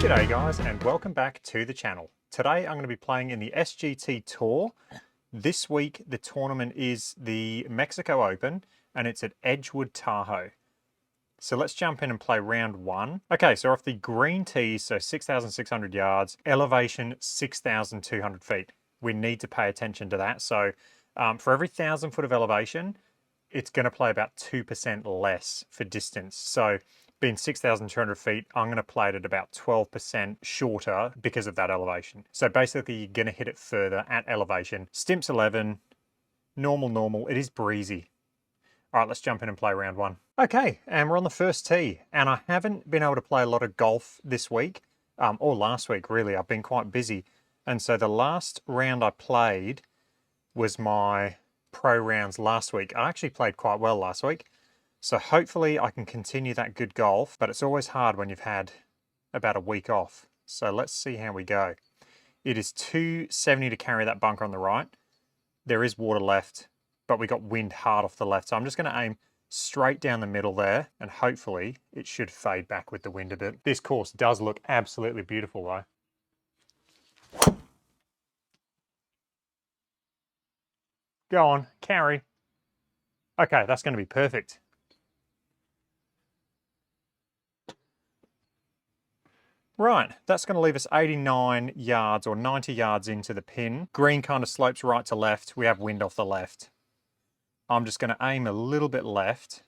G'day guys, and welcome back to the channel. Today I'm going to be playing in the SGT Tour. This week the tournament is the Mexico Open and it's at Edgewood, Tahoe. So let's jump in and play round one. Okay, so off the green tees, so 6,600 yards, elevation 6,200 feet. We need to pay attention to that. So for every 1,000 foot of elevation, it's going to play about 2% less for distance. So being 6,200 feet, I'm going to play it at about 12% shorter because of that elevation. So basically you're going to hit it further at elevation. Stimps 11, normal. It is breezy. All right, let's jump in and play round one. Okay, and we're on the first tee. And I haven't been able to play a lot of golf this week, or last week really. I've been quite busy. And so the last round I played was my pro rounds last week. I actually played quite well last week. So hopefully I can continue that good golf, but it's always hard when you've had about a week off. So let's see how we go. It is 270 to carry that bunker on the right. There is water left, but we got wind hard off the left. So I'm just going to aim straight down the middle there, and hopefully it should fade back with the wind a bit. This course does look absolutely beautiful though. Go on, carry. Okay, that's going to be perfect. Right, that's going to leave us 89 yards or 90 yards into the pin. Green kind of slopes right to left. We have wind off the left. I'm just going to aim a little bit left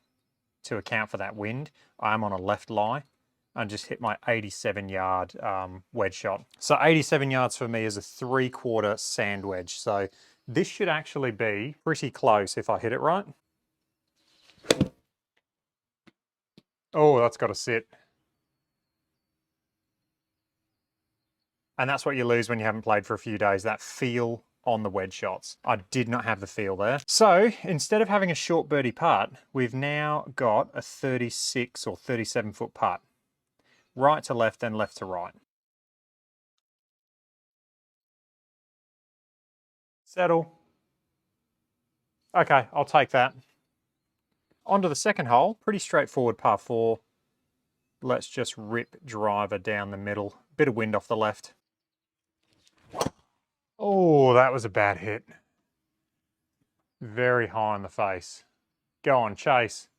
to account for that wind. I'm on a left lie and just hit my 87 yard wedge shot. So 87 yards for me is a 3/4 sand wedge. So this should actually be pretty close if I hit it right. Oh, that's got to sit. And that's what you lose when you haven't played for a few days, that feel on the wedge shots. I did not have the feel there. So instead of having a short birdie putt, we've now got a 36 or 37 foot putt. Right to left, then left to right. Settle. Okay, I'll take that. On to the second hole, pretty straightforward par 4. Let's just rip driver down the middle. Bit of wind off the left. Oh, that was a bad hit. Very high in the face. Go on, chase.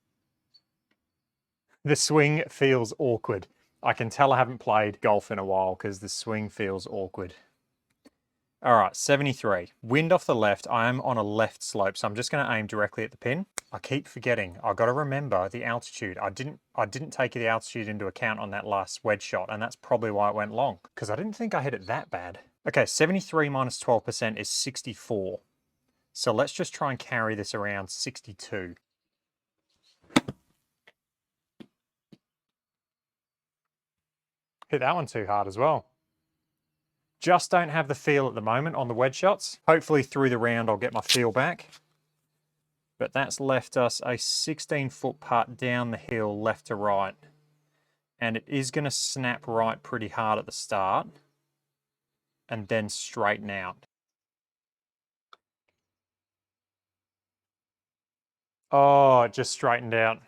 The swing feels awkward. I can tell I haven't played golf in a while because the swing feels awkward. All right, 73. Wind off the left. I am on a left slope, so I'm just going to aim directly at the pin. I keep forgetting. I've got to remember the altitude. I didn't take the altitude into account on that last wedge shot, and that's probably why it went long, because I didn't think I hit it that bad. Okay, 73 minus 12% is 64. So let's just try and carry this around 62. Hit that one too hard as well. Just don't have the feel at the moment on the wedge shots. Hopefully through the round I'll get my feel back. But that's left us a 16-foot putt down the hill left to right. And it is going to snap right pretty hard at the start and then straighten out. Oh, it just straightened out.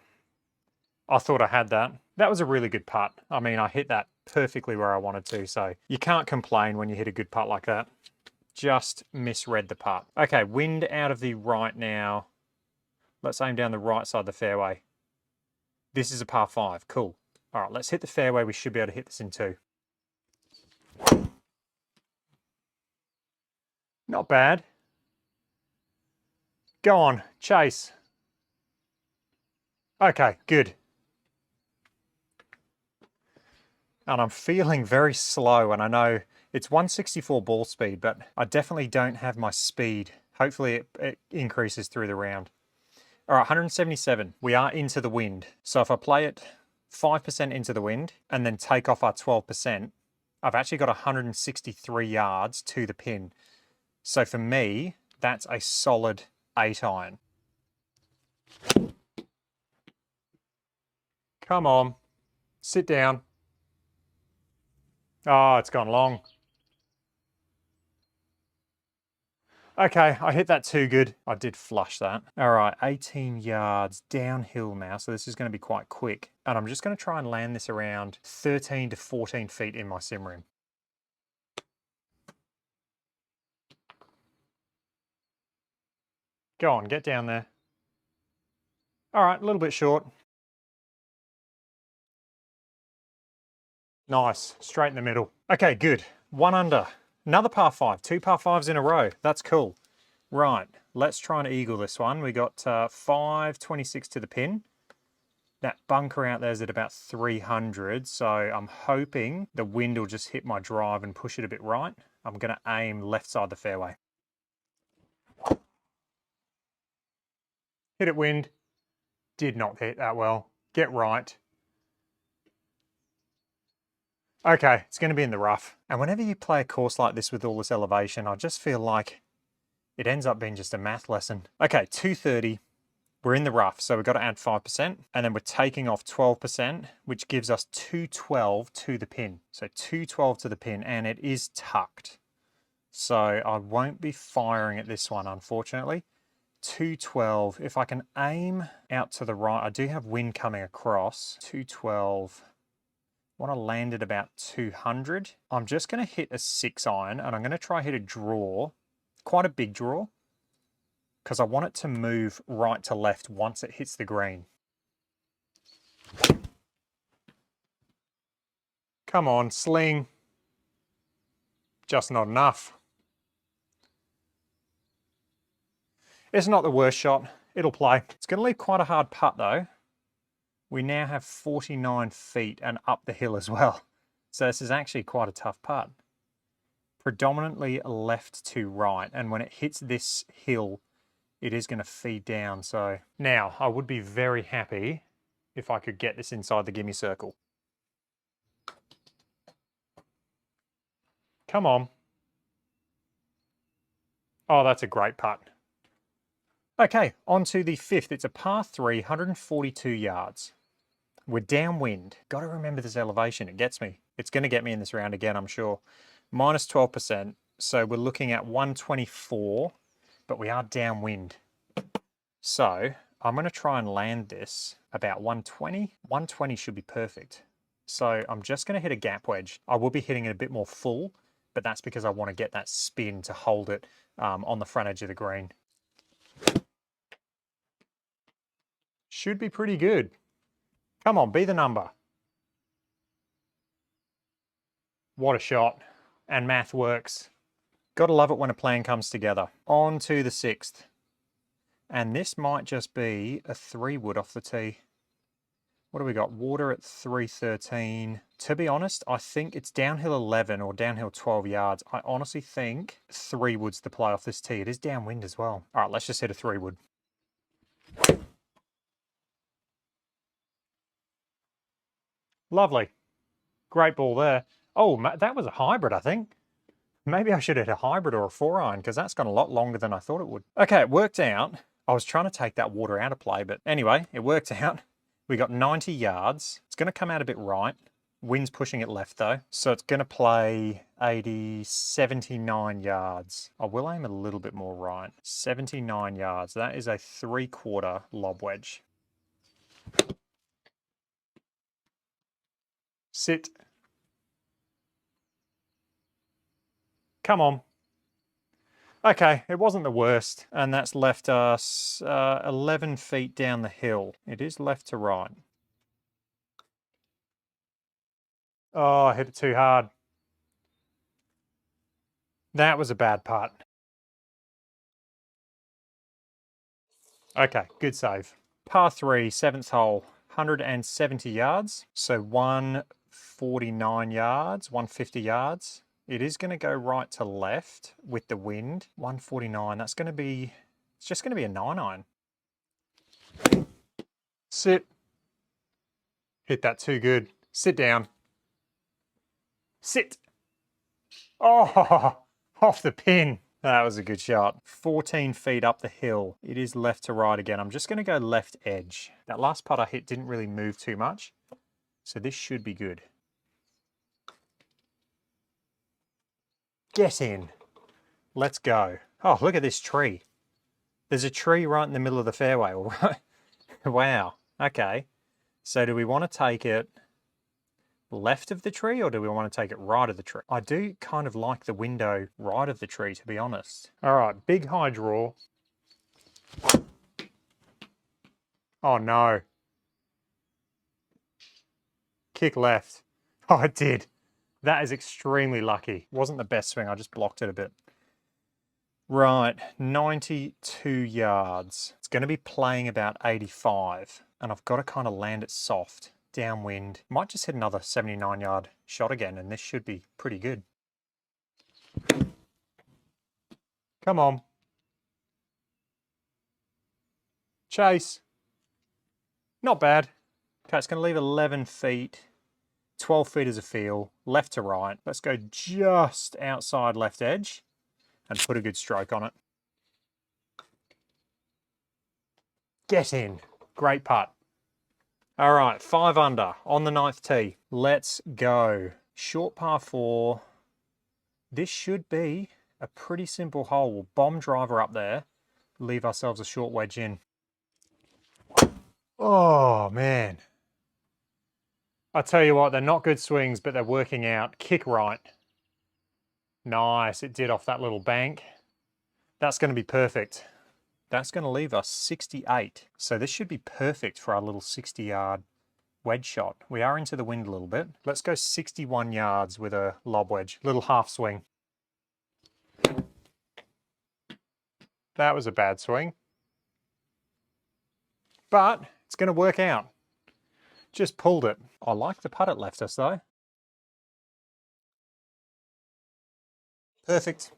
I thought I had that. That was a really good putt. I mean, I hit that perfectly where I wanted to, so you can't complain when you hit a good putt like that. Just misread the putt. Okay, wind out of the right now. Let's aim down the right side of the fairway. This is a par 5. Cool. All right, let's hit the fairway. We should be able to hit this in 2. Not bad. Go on, chase. Okay, good. And I'm feeling very slow, and I know it's 164 ball speed, but I definitely don't have my speed. Hopefully it increases through the round. All right, 177. We are into the wind. So if I play it 5% into the wind and then take off our 12%, I've actually got 163 yards to the pin. So for me, that's a solid 8 iron. Come on, sit down. Oh, it's gone long. Okay, I hit that too good. I did flush that. All right, 18 yards downhill now, so this is going to be quite quick. And I'm just going to try and land this around 13 to 14 feet in my sim rim. Go on, get down there. All right, a little bit short. Nice, straight in the middle. Okay, good. 1 under. Another par 5, 2 par 5s in a row. That's cool. Right, let's try and eagle this one. We got 526 to the pin. That bunker out there is at about 300, so I'm hoping the wind will just hit my drive and push it a bit right. I'm going to aim left side of the fairway. Hit it, wind. Did not hit that well. Get right. Okay, it's going to be in the rough. And whenever you play a course like this with all this elevation, I just feel like it ends up being just a math lesson. Okay, 230. We're in the rough, so we've got to add 5%, and then we're taking off 12%, which gives us 212 to the pin. So 212 to the pin, and it is tucked. So I won't be firing at this one, unfortunately. 212, if I can aim out to the right, I do have wind coming across. 212, I want to land at about 200. I'm just going to hit a 6 iron, and I'm going to try hit a draw, quite a big draw, because I want it to move right to left once it hits the green. Come on, sling. Just not enough. It's not the worst shot. It'll play. It's going to leave quite a hard putt though. We now have 49 feet and up the hill as well. So this is actually quite a tough putt. Predominantly left to right, and when it hits this hill, it is going to feed down. So now I would be very happy if I could get this inside the gimme circle. Come on. Oh, that's a great putt. Okay, on to the 5th. It's a par 3, 142 yards. We're downwind. Got to remember this elevation. It gets me. It's going to get me in this round again, I'm sure. Minus 12%. So we're looking at 124, but we are downwind. So I'm going to try and land this about 120. 120 should be perfect. So I'm just going to hit a gap wedge. I will be hitting it a bit more full, but that's because I want to get that spin to hold it on the front edge of the green. Should be pretty good. Come on, be the number. What a shot. And math works. Gotta love it when a plan comes together. On to the 6th. And this might just be a 3-wood off the tee. What do we got? Water at 313. To be honest, I think it's downhill 11 or downhill 12 yards. I honestly think 3-wood's the play off this tee. It is downwind as well. All right, let's just hit a 3-wood. Lovely. Great ball there. Oh, that was a hybrid, I think. Maybe I should hit a hybrid or a 4-iron because that's gone a lot longer than I thought it would. Okay, it worked out. I was trying to take that water out of play, but anyway, it worked out. We got 90 yards. It's going to come out a bit right. Wind's pushing it left though. So it's going to play 80, 79 yards. I will aim a little bit more right. 79 yards. That is a 3/4 lob wedge. Sit. Come on. Okay, it wasn't the worst, and that's left us 11 feet down the hill. It is left to right. Oh, I hit it too hard. That was a bad putt. Okay, good save. Par 3, 7th hole, 170 yards. So 149 yards, 150 yards. It is going to go right to left with the wind. 149, that's going to be, it's just going to be a 9-iron. Sit. Hit that too good. Sit down. Sit. Oh, off the pin. That was a good shot. 14 feet up the hill. It is left to right again. I'm just going to go left edge. That last putt I hit didn't really move too much, so this should be good. Get in. Let's go. Oh, look at this tree. There's a tree right in the middle of the fairway. All right. Wow. Okay. So do we want to take it left of the tree or do we want to take it right of the tree? I do kind of like the window right of the tree, to be honest. All right, big high draw. Oh no. Kick left. Oh, it did. That is extremely lucky. Wasn't the best swing, I just blocked it a bit. Right, 92 yards. It's going to be playing about 85, and I've got to kind of land it soft, downwind. Might just hit another 79-yard shot again, and this should be pretty good. Come on. Chase. Not bad. Okay, it's going to leave 11 feet. 12 feet as a feel, left to right. Let's go just outside left edge and put a good stroke on it. Get in. Great putt. All right, 5 under on the 9th tee. Let's go. Short par 4. This should be a pretty simple hole. We'll bomb driver up there, leave ourselves a short wedge in. Oh, man. I tell you what, they're not good swings, but they're working out. Kick right. Nice, it did off that little bank. That's going to be perfect. That's going to leave us 68. So this should be perfect for our little 60-yard wedge shot. We are into the wind a little bit. Let's go 61 yards with a lob wedge. Little half swing. That was a bad swing. But it's going to work out. Just pulled it. I like the putt it left us though. Perfect.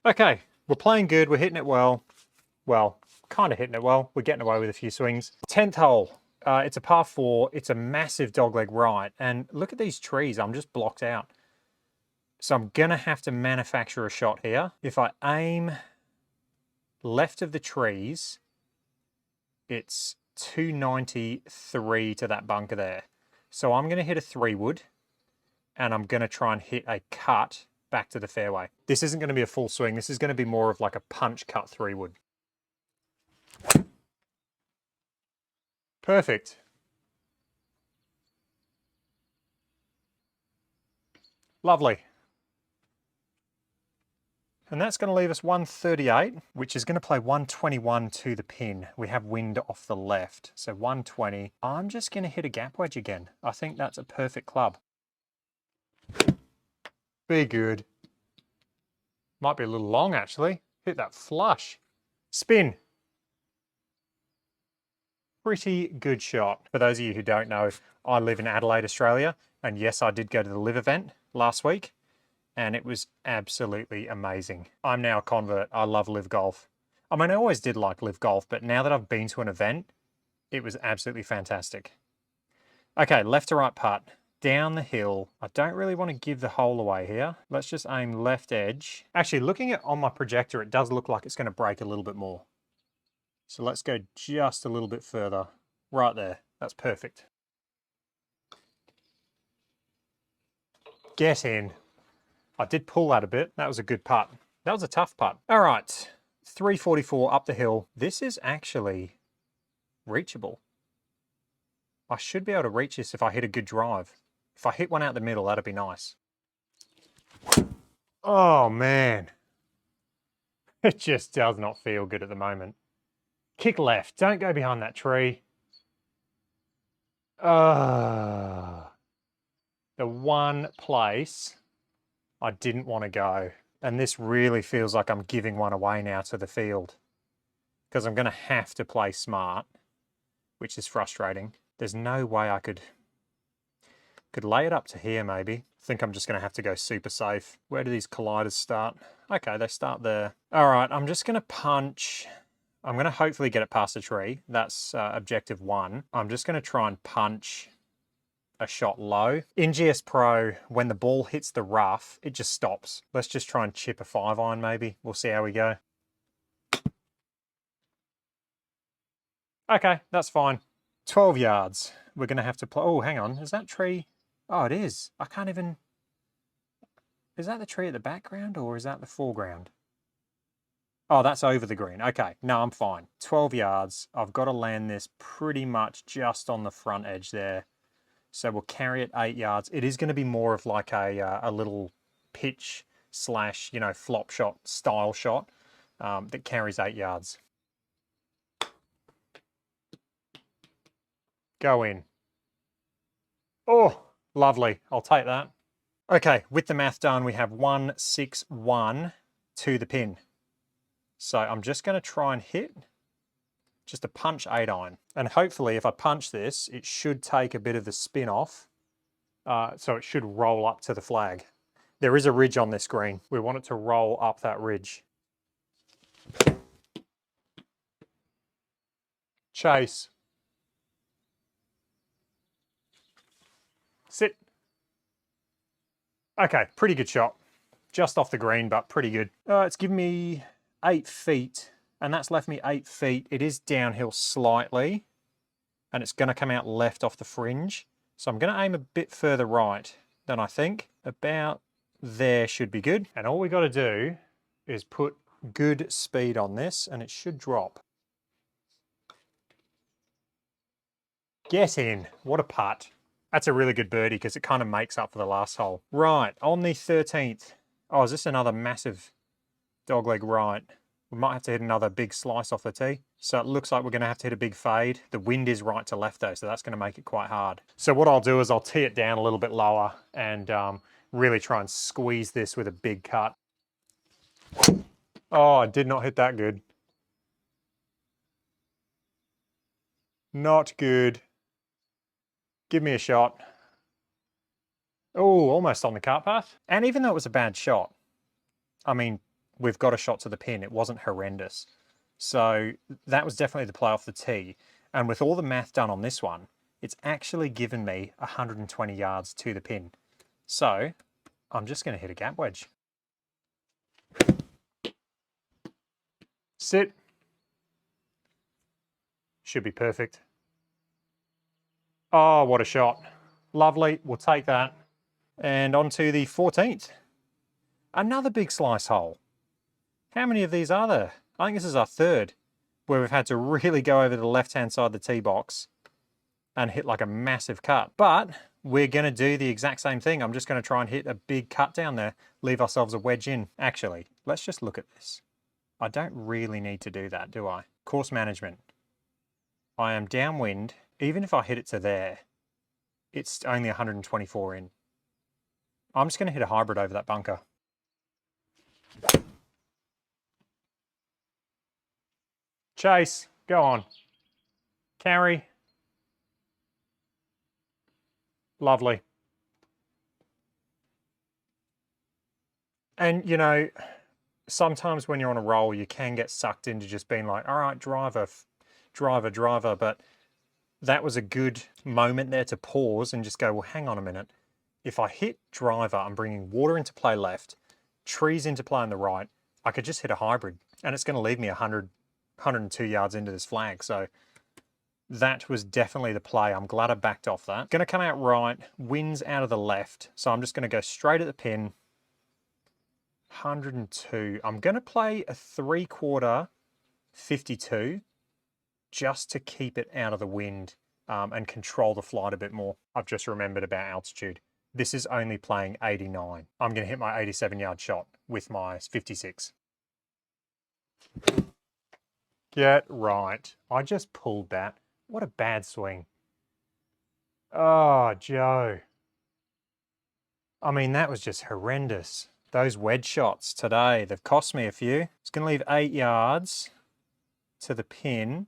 Okay, we're playing good. We're hitting it well. Well, kind of hitting it well. We're getting away with a few swings. 10th hole. It's a par 4. It's a massive dogleg right. And look at these trees. I'm just blocked out. So I'm going to have to manufacture a shot here. If I aim left of the trees, it's 293 to that bunker there. So I'm going to hit a 3-wood and I'm going to try and hit a cut back to the fairway. This isn't going to be a full swing. This is going to be more of like a punch cut 3-wood. Perfect. Lovely. And that's going to leave us 138, which is going to play 121 to the pin. We have wind off the left, so 120. I'm just going to hit a gap wedge again. I think that's a perfect club. Be good. Might be a little long, actually. Hit that flush. Spin. Pretty good shot. For those of you who don't know, I live in Adelaide, Australia, and yes, I did go to the LIV event last week, and it was absolutely amazing. I'm now a convert. I love LIV golf. I mean, I always did like LIV golf, but now that I've been to an event, it was absolutely fantastic. Okay, left to right putt. Down the hill. I don't really want to give the hole away here. Let's just aim left edge. Actually, looking at on my projector, it does look like it's going to break a little bit more. So let's go just a little bit further. Right there. That's perfect. Get in. I did pull that a bit. That was a good putt. That was a tough putt. All right. 344 up the hill. This is actually reachable. I should be able to reach this if I hit a good drive. If I hit one out the middle, that'd be nice. Oh, man. It just does not feel good at the moment. Kick left. Don't go behind that tree. The one place I didn't want to go. And this really feels like I'm giving one away now to the field. Because I'm going to have to play smart, which is frustrating. There's no way I could lay it up to here maybe. I think I'm just going to have to go super safe. Where do these colliders start? Okay, they start there. All right, I'm just going to punch. I'm going to hopefully get it past the tree. That's objective 1. I'm just going to try and punch a shot low. In GS Pro, when the ball hits the rough, it just stops. Let's just try and chip a 5-iron maybe. We'll see how we go. Okay, that's fine. 12 yards. We're going to have to play. Oh, hang on. Is that tree? Oh, it is. I can't even... Is that the tree at the background or is that the foreground? Oh, that's over the green. Okay, no, I'm fine. 12 yards. I've got to land this pretty much just on the front edge there. So we'll carry it 8 yards. It is going to be more of like a little pitch slash, you know, flop shot style shot that carries 8 yards. Go in. Oh, lovely. I'll take that. Okay, with the math done, we have 161 to the pin. So I'm just going to try and hit just a punch 8 iron. And hopefully if I punch this, it should take a bit of the spin off. So it should roll up to the flag. There is a ridge on this green. We want it to roll up that ridge. Chase. Sit. Okay, pretty good shot. Just off the green, but pretty good. It's given me 8 feet, and that's left me 8 feet. It is downhill slightly, and it's going to come out left off the fringe. So I'm going to aim a bit further right than I think. About there should be good. And all we got to do is put good speed on this, and it should drop. Get in. What a putt. That's a really good birdie because it kind of makes up for the last hole. Right, on the 13th. Oh, is this another massive dogleg right? We might have to hit another big slice off the tee. So it looks like we're going to have to hit a big fade. The wind is right to left though, so that's going to make it quite hard. So what I'll do is I'll tee it down a little bit lower and really try and squeeze this with a big cut. Oh, I did not hit that good. Not good. Give me a shot. Oh, almost on the cart path. And even though it was a bad shot, I mean, we've got a shot to the pin. It wasn't horrendous. So that was definitely the play off the tee. And with all the math done on this one, it's actually given me 120 yards to the pin. So I'm just going to hit a gap wedge. Sit. Should be perfect. Oh, what a shot. Lovely. We'll take that. And on to the 14th. Another big slice hole. How many of these are there? I think this is our third, where we've had to really go over to the left-hand side of the tee box and hit like a massive cut. But we're going to do the exact same thing. I'm just going to try and hit a big cut down there, leave ourselves a wedge in. Actually, let's just look at this. I don't really need to do that, do I? Course management. I am downwind. Even if I hit it to there, it's only 124 in. I'm just going to hit a hybrid over that bunker. Chase, go on. Carry. Lovely. And, you know, sometimes when you're on a roll, you can get sucked into just being like, all right, driver, but that was a good moment there to pause and just go, well, hang on a minute. If I hit driver, I'm bringing water into play left, trees into play on the right. I could just hit a hybrid and it's going to leave me 102 yards into this flag. So that was definitely the play. I'm glad I backed off that. Going to come out right, winds out of the left. So I'm just going to go straight at the pin. 102. I'm going to play a 3/4 52 just to keep it out of the wind and control the flight a bit more. I've just remembered about altitude. This is only playing 89. I'm going to hit my 87-yard shot with my 56. Get right. I just pulled that. What a bad swing. Oh, Joe. I mean, that was just horrendous. Those wedge shots today, they've cost me a few. It's going to leave 8 yards to the pin.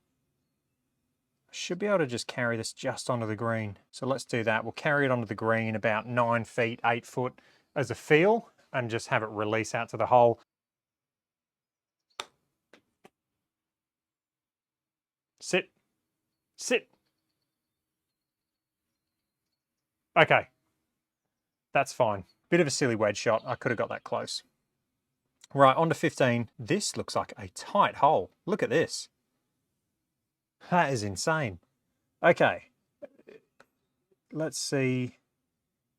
I should be able to just carry this just onto the green. So let's do that. We'll carry it onto the green about 9 feet, 8 foot as a feel and just have it release out to the hole. Sit. Sit. Okay. That's fine. Bit of a silly wedge shot. I could have got that close. Right, on to 15. This looks like a tight hole. Look at this. That is insane. Okay. Let's see.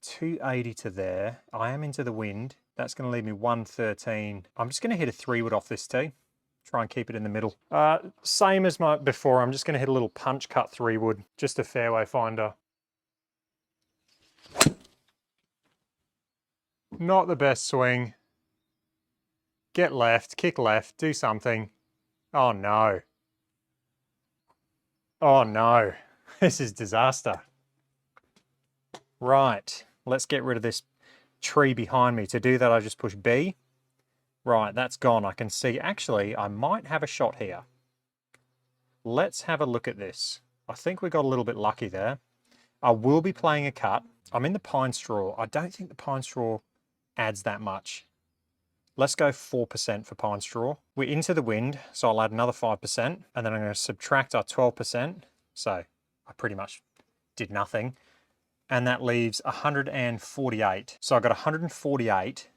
280 to there. I am into the wind. That's going to leave me 113. I'm just going to hit a 3-wood off this tee. Try and keep it in the middle. Same as before, I'm just going to hit a little punch cut 3-wood, just a fairway finder. Not the best swing. Get left, kick left, do something. Oh no. Oh no. This is disaster. Right, let's get rid of this tree behind me. To do that, I just push B. Right, that's gone. I can see, actually, I might have a shot here. Let's have a look at this. I think we got a little bit lucky there. I will be playing a cut. I'm in the pine straw. I don't think the pine straw adds that much. Let's go 4% for pine straw. We're into the wind, so I'll add another 5%, and then I'm going to subtract our 12%. So I pretty much did nothing. And that leaves 148. So I got 148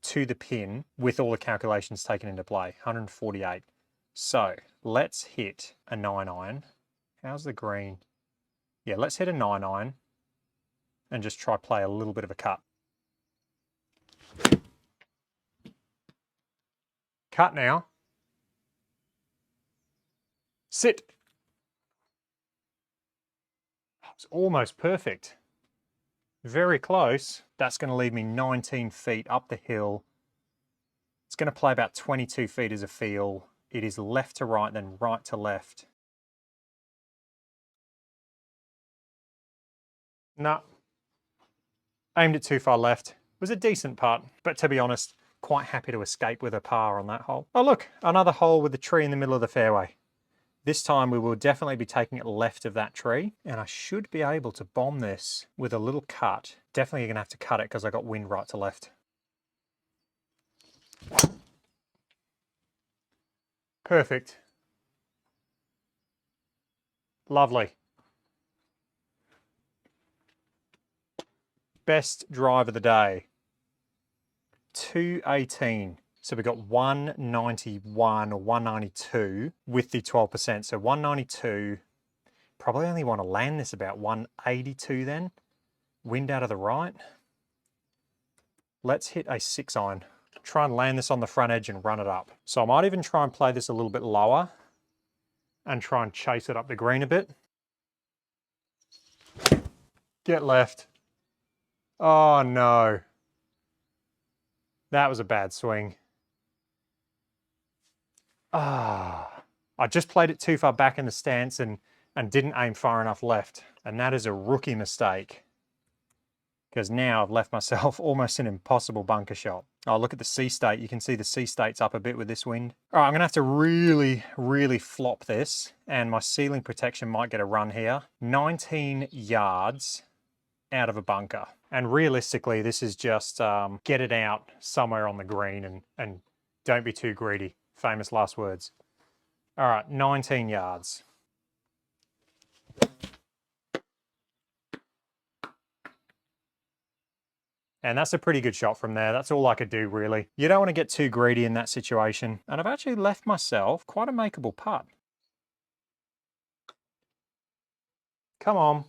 to the pin with all the calculations taken into play. 148. So let's hit a 9-iron. How's the green? Yeah, let's hit a 9-iron and just try play a little bit of a cut. Cut now. Sit. It's almost perfect. Very close. That's going to leave me 19 feet up the hill. It's going to play about 22 feet as a feel. It is left to right, then right to left. No. Aimed it too far left. It was a decent putt, but to be honest, quite happy to escape with a par on that hole. Oh look, another hole with the tree in the middle of the fairway. This time we will definitely be taking it left of that tree, and I should be able to bomb this with a little cut. Definitely going to have to cut it because I got wind right to left. Perfect. Lovely. Best drive of the day. 218. So we got 191 or 192 with the 12%. So 192, probably only want to land this about 182 then. Wind out of the right. Let's hit a 6-iron. Try and land this on the front edge and run it up. So I might even try and play this a little bit lower and try and chase it up the green a bit. Get left. Oh no. That was a bad swing. I just played it too far back in the stance and didn't aim far enough left. And that is a rookie mistake. Because now I've left myself almost an impossible bunker shot. Oh, look at the sea state. You can see the sea state's up a bit with this wind. All right, I'm gonna have to really, really flop this, and my ceiling protection might get a run here. 19 yards out of a bunker. And realistically, this is just get it out somewhere on the green and don't be too greedy. Famous last words. All right, 19 yards. And that's a pretty good shot from there. That's all I could do, really. You don't want to get too greedy in that situation. And I've actually left myself quite a makeable putt. Come on.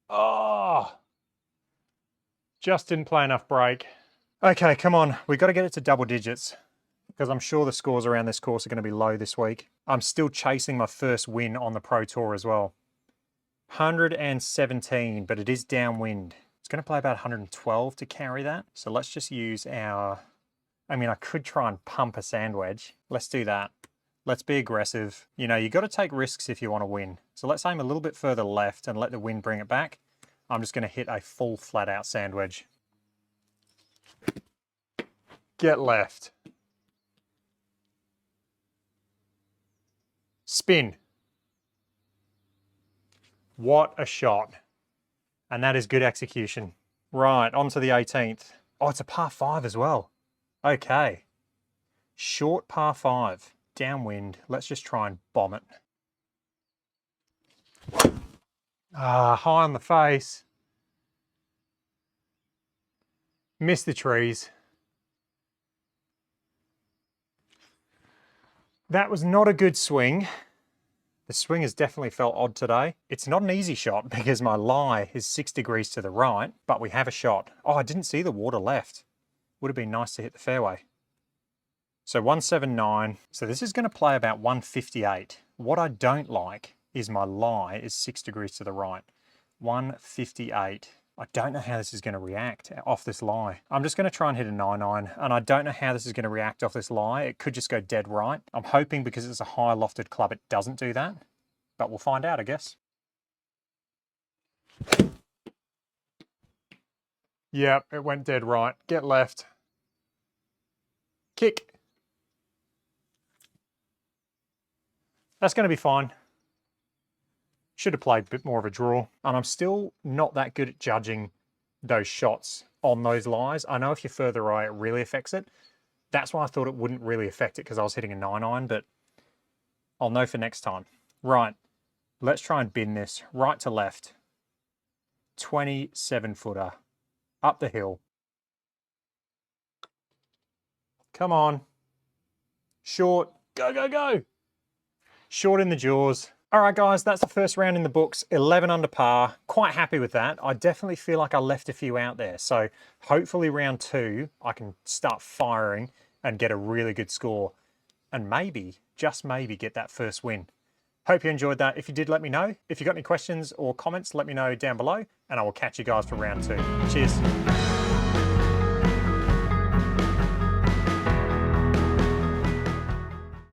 Oh, just didn't play enough break. Okay, come on. We've got to get it to double digits because I'm sure the scores around this course are going to be low this week. I'm still chasing my first win on the Pro Tour as well. 117, but it is downwind. It's going to play about 112 to carry that. So let's just use our... I mean, I could try and pump a sand wedge. Let's do that. Let's be aggressive. You know, you got to take risks if you want to win. So let's aim a little bit further left and let the wind bring it back. I'm just going to hit a full flat out sand wedge. Get left. Spin. What a shot. And that is good execution. Right, on to the 18th. Oh, it's a par 5 as well. Okay. Short par 5. Downwind. Let's just try and bomb it. High on the face. Missed the trees. That was not a good swing. The swing has definitely felt odd today. It's not an easy shot because my lie is 6 degrees to the right, but we have a shot. Oh, I didn't see the water left. Would have been nice to hit the fairway. So 179. So this is going to play about 158. What I don't like is my lie is 6 degrees to the right. 158. I don't know how this is going to react off this lie. I'm just going to try and hit a 9-9, and I don't know how this is going to react off this lie. It could just go dead right. I'm hoping because it's a high lofted club, it doesn't do that, but we'll find out, I guess. Yep, it went dead right. Get left. Kick. That's going to be fine. Should have played a bit more of a draw. And I'm still not that good at judging those shots on those lies. I know if you're further away, it really affects it. That's why I thought it wouldn't really affect it because I was hitting a 9-iron, but I'll know for next time. Right, let's try and bin this right to left. 27-footer up the hill. Come on. Short. Go, go, go. Short in the jaws. All right, guys, that's the first round in the books, 11 under par. Quite happy with that. I definitely feel like I left a few out there. So hopefully round 2, I can start firing and get a really good score and maybe, just maybe, get that first win. Hope you enjoyed that. If you did, let me know. If you got any questions or comments, let me know down below and I will catch you guys for round 2. Cheers.